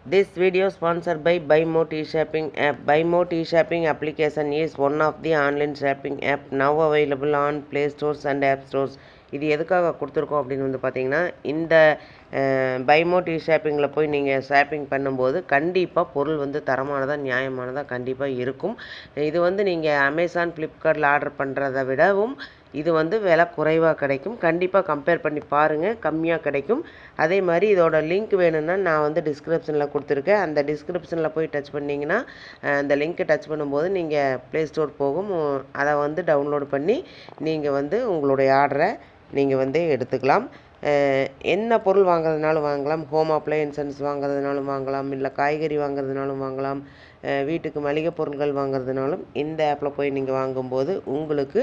This video sponsored by BuyMo T-Shopping app. BuyMo T-Shopping application is one of the online shopping app now available on Play Stores and App Stores. இது எதுக்காக கொடுத்துருக்கோம் அப்படின்னு வந்து பார்த்தீங்கன்னா, இந்த BuyMo T-Shoppingல போய் நீங்கள் ஷாப்பிங் பண்ணும்போது கண்டிப்பாக பொருள் வந்து தரமானதாக நியாயமானதாக கண்டிப்பாக இருக்கும். இது வந்து நீங்கள் அமேசான் ஃப்ளிப்கார்ட்டில் ஆர்டர் பண்ணுறதை விடவும் இது வந்து விலை குறைவாக கிடைக்கும். கண்டிப்பாக கம்பேர் பண்ணி பாருங்கள், கம்மியாக கிடைக்கும். அதே மாதிரி இதோட லிங்க் வேணும்னா நான் வந்து டிஸ்கிரிப்ஷனில் கொடுத்துருக்கேன். அந்த டிஸ்கிரிப்ஷனில் போய் டச் பண்ணிங்கன்னா அந்த லிங்க்கை டச் பண்ணும்போது நீங்கள் ப்ளே ஸ்டோர் போகும். அதை வந்து டவுன்லோட் பண்ணி நீங்கள் வந்து உங்களுடைய ஆர்டரை நீங்கள் வந்து எடுத்துக்கலாம். என்ன பொருள் வாங்குறதுனாலும் வாங்கலாம். ஹோம் அப்ளையன்சஸ் வாங்குறதுனாலும் வாங்கலாம், இல்லை காய்கறி வாங்குறதுனாலும் வாங்கலாம், வீட்டுக்கு மளிகை பொருட்கள் வாங்குறதுனாலும் இந்த ஆப்பில் போய் நீங்கள் வாங்கும்போது உங்களுக்கு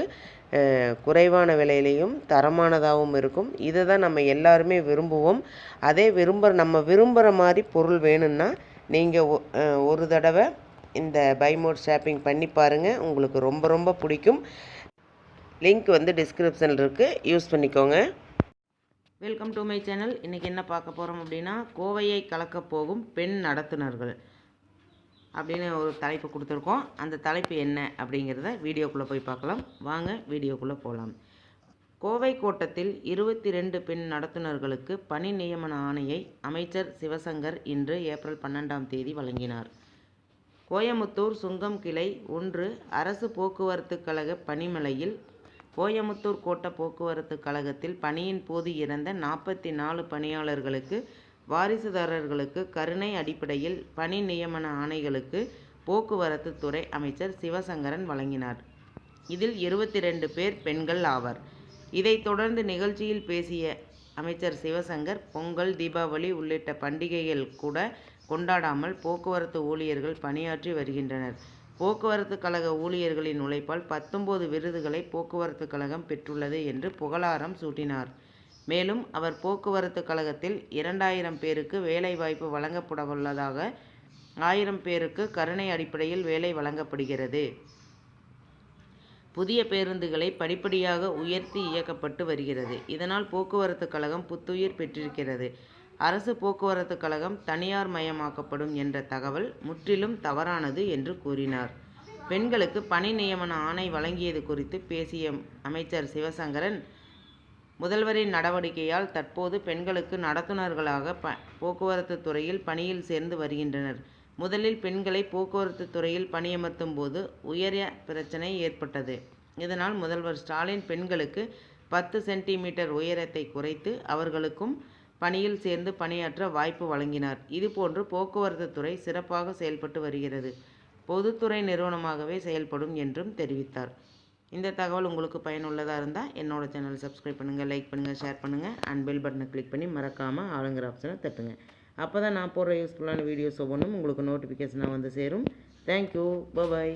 குறைவான விலையிலையும் தரமானதாகவும் இருக்கும். இதை தான் நம்ம எல்லாருமே விரும்புவோம். அதே நம்ம விரும்புகிற மாதிரி பொருள் வேணும்னா நீங்கள் ஒரு தடவை இந்த BuyMo ஷாப்பிங் பண்ணி பாருங்கள், உங்களுக்கு ரொம்ப ரொம்ப பிடிக்கும். லிங்க் வந்து டிஸ்கிரிப்ஷனில் இருக்குது, யூஸ் பண்ணிக்கோங்க. Welcome to my channel. இன்றைக்கி என்ன பார்க்க போகிறோம் அப்படின்னா, கோவையை கலக்கப் போகும் பெண் நடத்துனர்கள் அப்படின்னு ஒரு தலைப்பு கொடுத்துருக்கோம். அந்த தலைப்பு என்ன அப்படிங்கிறத வீடியோக்குள்ளே போய் பார்க்கலாம். வாங்க வீடியோக்குள்ளே போகலாம். கோவை கோட்டத்தில் 22 பெண் நடத்துனர்களுக்கு பணி நியமன ஆணையை அமைச்சர் சிவசங்கர் இன்று ஏப்ரல் 12ஆம் தேதி வழங்கினார். கோயமுத்தூர் சுங்கம் கிளை 1 அரசு போக்குவரத்து கழக பணிமனையில் கோயமுத்தூர் கோட்ட போக்குவரத்து கழகத்தில் பணியின் போது இறந்த 44 பணியாளர்களுக்கு வாரிசுதாரர்களுக்கு கருணை அடிப்படையில் பணி நியமன ஆணைகளுக்கு போக்குவரத்து துறை அமைச்சர் சிவசங்கரன் வழங்கினார். இதில் 22 பேர் பெண்கள் ஆவர். இதைத் தொடர்ந்து நிகழ்ச்சியில் பேசிய அமைச்சர் சிவசங்கர், பொங்கல், தீபாவளி உள்ளிட்ட பண்டிகைகள் கூட கொண்டாடாமல் போக்குவரத்து ஊழியர்கள் பணியாற்றி வருகின்றனர். போக்குவரத்து கழக ஊழியர்களின் உழைப்பால் 19 விருதுகளை போக்குவரத்து கழகம் பெற்றுள்ளது என்று புகழாரம் சூட்டினார். மேலும் அவர் போக்குவரத்து கழகத்தில் 2000 பேருக்கு வேலைவாய்ப்பு வழங்கப்படவுள்ளதாக, 1000 பேருக்கு கருணை அடிப்படையில் வேலை வழங்கப்படுகிறது. புதிய பேருந்துகளை படிப்படியாக உயர்த்தி இயக்கப்பட்டு வருகிறது. இதனால் போக்குவரத்து கழகம் புத்துயிர் பெற்றிருக்கிறது. அரசு போக்குவரத்து கழகம் தனியார் மயமாக்கப்படும் என்ற தகவல் முற்றிலும் தவறானது என்று கூறினார். பெண்களுக்கு பணி நியமன ஆணை வழங்கியது குறித்து பேசிய அமைச்சர் சிவசங்கரன், முதல்வரின் நடவடிக்கையால் தற்போது பெண்களுக்கு நடத்துனர்களாக போக்குவரத்து துறையில் பணியில் சேர்ந்து வருகின்றனர். முதலில் பெண்களை போக்குவரத்து துறையில் பணியமர்த்தும் போது உயர பிரச்சனை ஏற்பட்டது. இதனால் முதல்வர் ஸ்டாலின் பெண்களுக்கு 10 சென்டிமீட்டர் உயரத்தை குறைத்து அவர்களுக்கும் பணியில் சேர்ந்து பணியாற்ற வாய்ப்பு வழங்கினார். இதுபோன்று போக்குவரத்து துறை சிறப்பாக செயல்பட்டு வருகிறது. பொதுத்துறை நிறுவனமாகவே செயல்படும் என்றும் தெரிவித்தார். இந்த தகவல் உங்களுக்கு பயனுள்ளதாக இருந்தால் என்னோட சேனலை சப்ஸ்கிரைப் பண்ணுங்கள், லைக் பண்ணுங்கள், ஷேர் பண்ணுங்கள் அண்ட் பெல் பட்டனை கிளிக் பண்ணி மறக்காமல் ஆளுங்கிற ஆப்ஷனை தட்டுங்க. அப்போ தான் நான் போடுற யூஸ்ஃபுல்லான வீடியோஸ் ஒவ்வொன்றும் உங்களுக்கு நோட்டிஃபிகேஷனாக வந்து சேரும். தேங்க்யூ, பாய்.